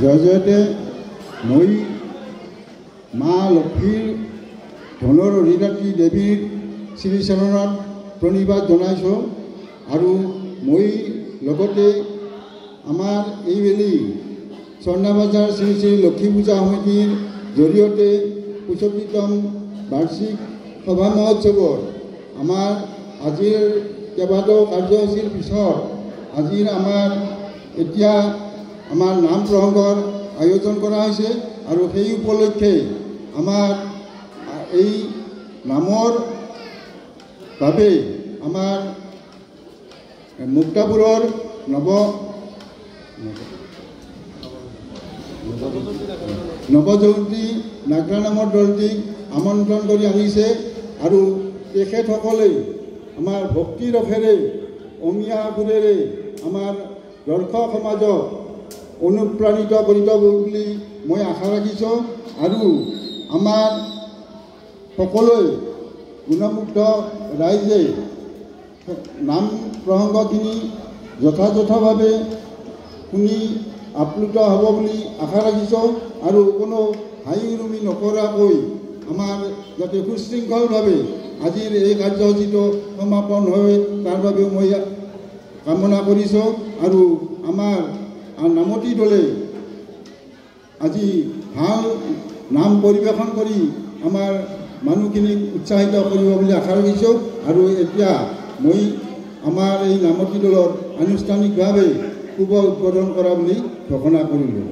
জয়জয়তে মই মা লক্ষ্মীৰ ধনৰ অধিদাত্ৰী দেৱীৰ শ্ৰীচৰণত প্ৰণিবাদ জনাইছোঁ আৰু মই লগতে আমাৰ এইবেলি স্বৰ্ণাবাজাৰ শ্ৰী শ্ৰী লক্ষ্মী পূজা সমিতিৰ জৰিয়তে 65তম বাৰ্ষিক সভা মহোৎসৱৰ আমাৰ আজিৰ কেইবাটাও কাৰ্যসূচীৰ পিছত আজিৰ আমাৰ এতিয়া আমাৰ নাম প্ৰসংগৰ আয়োজন কৰা হৈছে আৰু সেই উপলক্ষে আমাৰ এই নামৰ বাবে আমাৰ মুক্তাপুৰৰ নৱজয়ন্তী নাগৰা নামৰ দলটিক আমন্ত্ৰণ কৰি আনিছে আৰু তেখেতসকলে আমাৰ ভক্তি ৰসেৰে অমিয়া সুৰেৰে আমাৰ দৰ্শক সমাজক অনুপ্ৰাণিত কৰিব বুলি মই আশা ৰাখিছোঁ আৰু আমাৰ সকলোৱে গুণমুগ্ধ ৰাইজে নাম প্ৰসংগখিনি যথাযথভাৱে শুনি আপ্লুত হ'ব বুলি আশা ৰাখিছোঁ আৰু কোনো হাঁহি উৰুমি নকৰাকৈ আমাৰ যাতে সুশৃংখলভাৱে আজিৰ এই কাৰ্যসূচীটো সমাপন হয় তাৰ বাবেও মই কামনা কৰিছোঁ আৰু আমাৰ নামতি দলে আজি ভাল নাম পৰিৱেশন কৰি আমাৰ মানুহখিনিক উৎসাহিত কৰিব বুলি আশা ৰাখিছোঁ আৰু এতিয়া মই আমাৰ এই নামতি দলৰ আনুষ্ঠানিকভাৱে শুভ উদ্বোধন কৰা বুলি ঘোষণা কৰিলোঁ।